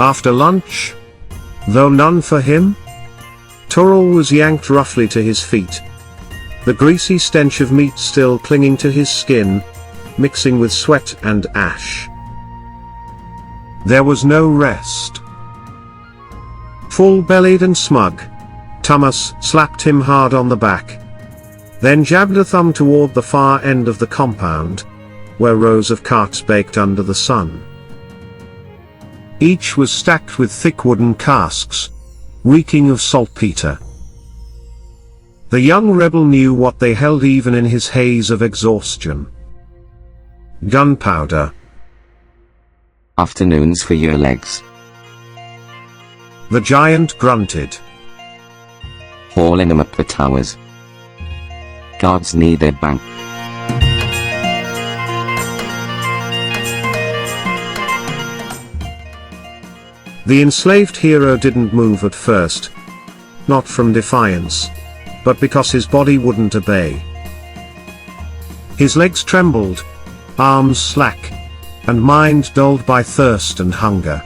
After lunch, though none for him, Turul was yanked roughly to his feet, the greasy stench of meat still clinging to his skin, mixing with sweat and ash. There was no rest. Full-bellied and smug, Thomas slapped him hard on the back, then jabbed a thumb toward the far end of the compound, where rows of carts baked under the sun. Each was stacked with thick wooden casks, reeking of saltpeter. The young rebel knew what they held even in his haze of exhaustion. Gunpowder. Afternoons for your legs. The giant grunted. Hauling them up the towers. Guards need their bank. The enslaved hero didn't move at first. Not from defiance, but because his body wouldn't obey. His legs trembled, arms slack, and mind dulled by thirst and hunger.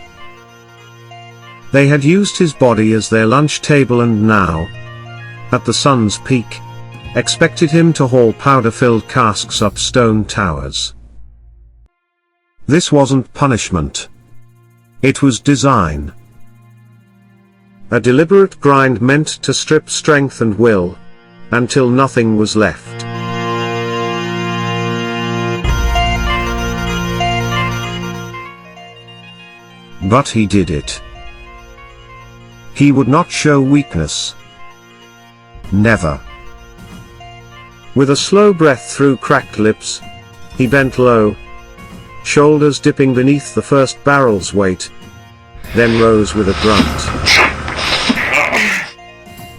They had used his body as their lunch table and now, at the sun's peak, expected him to haul powder-filled casks up stone towers. This wasn't punishment. It was design. A deliberate grind meant to strip strength and will, until nothing was left. But he did it. He would not show weakness. Never. With a slow breath through cracked lips, he bent low, shoulders dipping beneath the first barrel's weight, then rose with a grunt.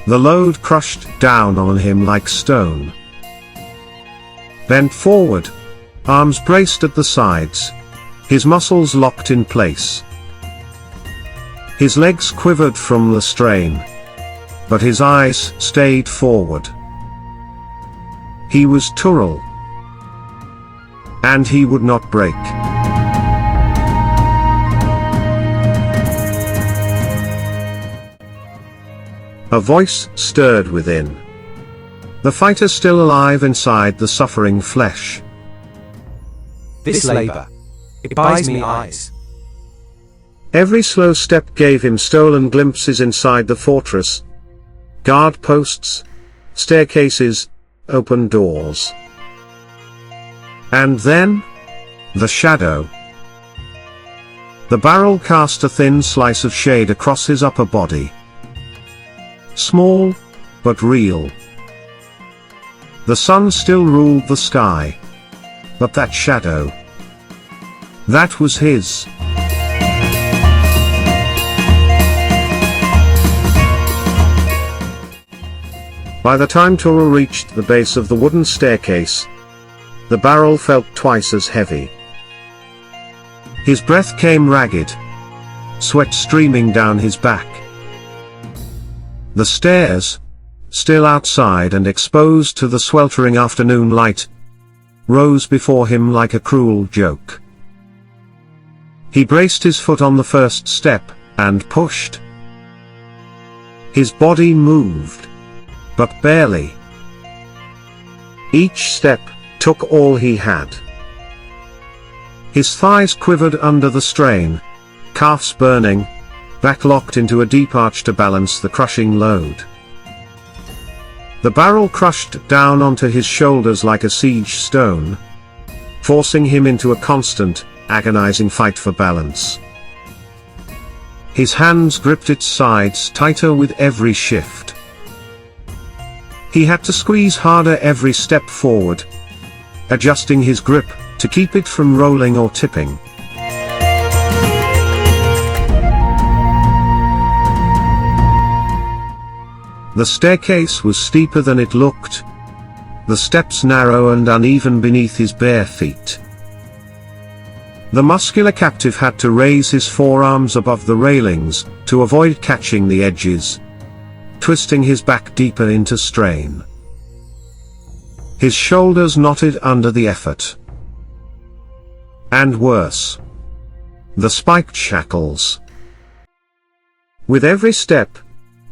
The load crushed down on him like stone. Bent forward, arms braced at the sides, his muscles locked in place. His legs quivered from the strain, but his eyes stayed forward. He was Turul, and he would not break. A voice stirred within. The fighter still alive inside the suffering flesh. This labor, it buys me eyes. Every slow step gave him stolen glimpses inside the fortress. Guard posts, staircases, open doors. And then, the shadow. The barrel cast a thin slice of shade across his upper body. Small, but real. The sun still ruled the sky. But that shadow, that was his. By the time Turul reached the base of the wooden staircase, the barrel felt twice as heavy. His breath came ragged, sweat streaming down his back. The stairs, still outside and exposed to the sweltering afternoon light, rose before him like a cruel joke. He braced his foot on the first step, and pushed. His body moved, but barely. Each step took all he had. His thighs quivered under the strain, calves burning, back locked into a deep arch to balance the crushing load. The barrel crushed down onto his shoulders like a siege stone, forcing him into a constant, agonizing fight for balance. His hands gripped its sides tighter with every shift. He had to squeeze harder every step forward, adjusting his grip to keep it from rolling or tipping. The staircase was steeper than it looked, the steps narrow and uneven beneath his bare feet. The muscular captive had to raise his forearms above the railings to avoid catching the edges, twisting his back deeper into strain. His shoulders knotted under the effort. And worse, the spiked shackles. With every step,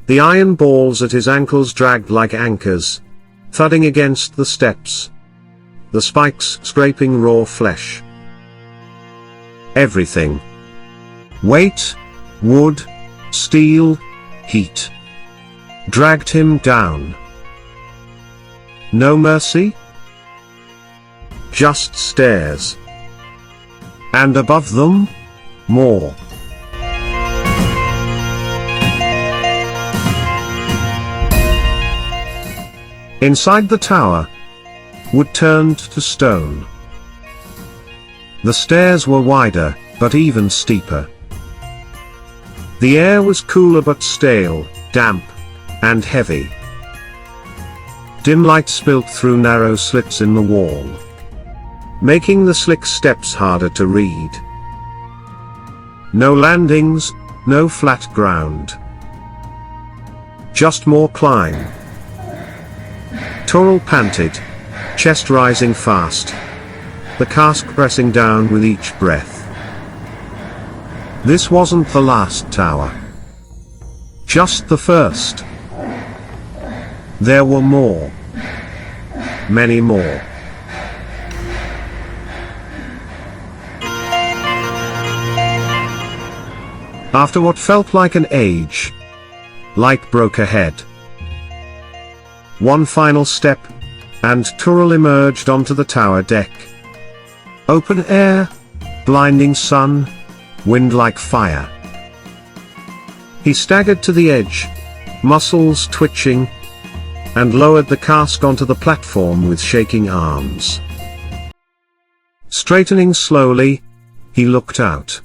the iron balls at his ankles dragged like anchors, thudding against the steps, the spikes scraping raw flesh. Everything. Weight, wood, steel, heat. Dragged him down. No mercy? Just stairs. And above them, more. Inside the tower, wood turned to stone. The stairs were wider, but even steeper. The air was cooler but stale, damp, and heavy. Dim light spilt through narrow slits in the wall, making the slick steps harder to read. No landings, no flat ground. Just more climb. Turul panted, chest rising fast, the cask pressing down with each breath. This wasn't the last tower. Just the first. There were more. Many more. After what felt like an age, light broke ahead. One final step, and Turul emerged onto the tower deck. Open air, blinding sun, wind like fire. He staggered to the edge, muscles twitching, and lowered the cask onto the platform with shaking arms. Straightening slowly, he looked out.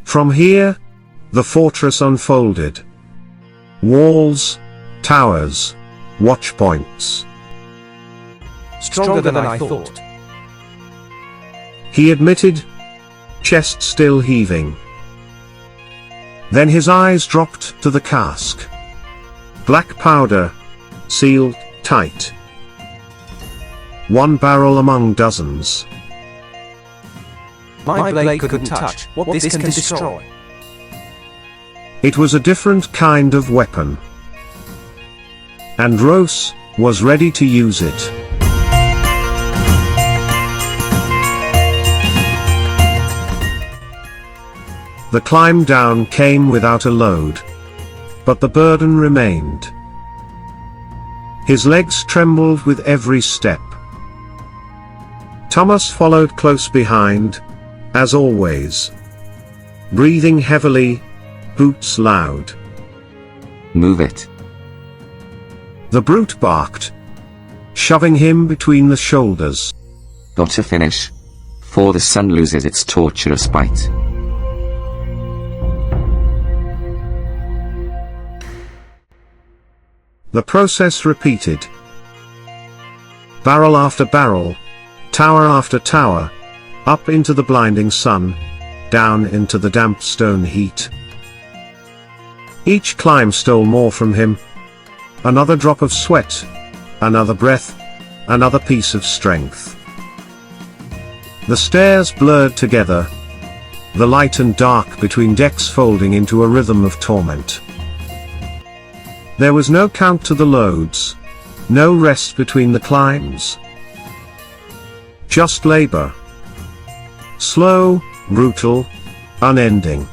From here, the fortress unfolded. Walls, towers, watchpoints. Stronger than I thought. He admitted, chest still heaving. Then his eyes dropped to the cask. Black powder, sealed tight. One barrel among dozens. My blade couldn't touch what this can destroy. It was a different kind of weapon. And Rose was ready to use it. The climb down came without a load, but the burden remained. His legs trembled with every step. Thomas followed close behind, as always. Breathing heavily, boots loud. Move it. The brute barked, shoving him between the shoulders. Got to finish, for the sun loses its torturous bite. The process repeated. Barrel after barrel, tower after tower, up into the blinding sun, down into the damp stone heat. Each climb stole more from him. Another drop of sweat, another breath, another piece of strength. The stairs blurred together, the light and dark between decks folding into a rhythm of torment. There was no count to the loads, no rest between the climbs. Just labor. Slow, brutal, unending.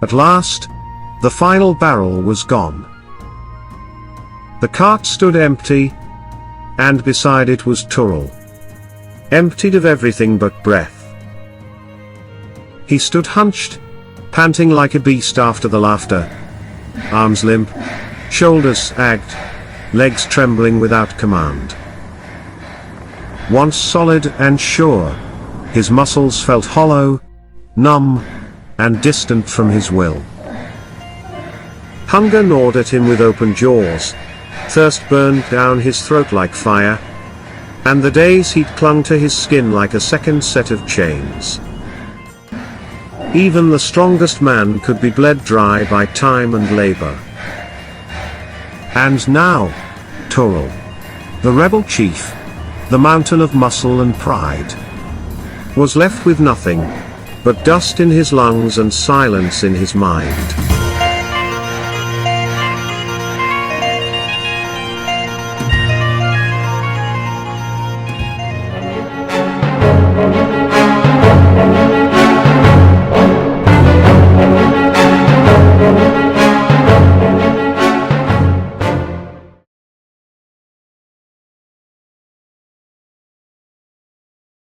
At last, the final barrel was gone. The cart stood empty, and beside it was Turul. Emptied of everything but breath. He stood hunched, panting like a beast after the laughter. Arms limp, shoulders sagged, legs trembling without command. Once solid and sure, his muscles felt hollow, numb, and distant from his will. Hunger gnawed at him with open jaws, thirst burned down his throat like fire, and the days he'd clung to his skin like a second set of chains. Even the strongest man could be bled dry by time and labor. And now, Turul, the rebel chief, the mountain of muscle and pride, was left with nothing but dust in his lungs and silence in his mind.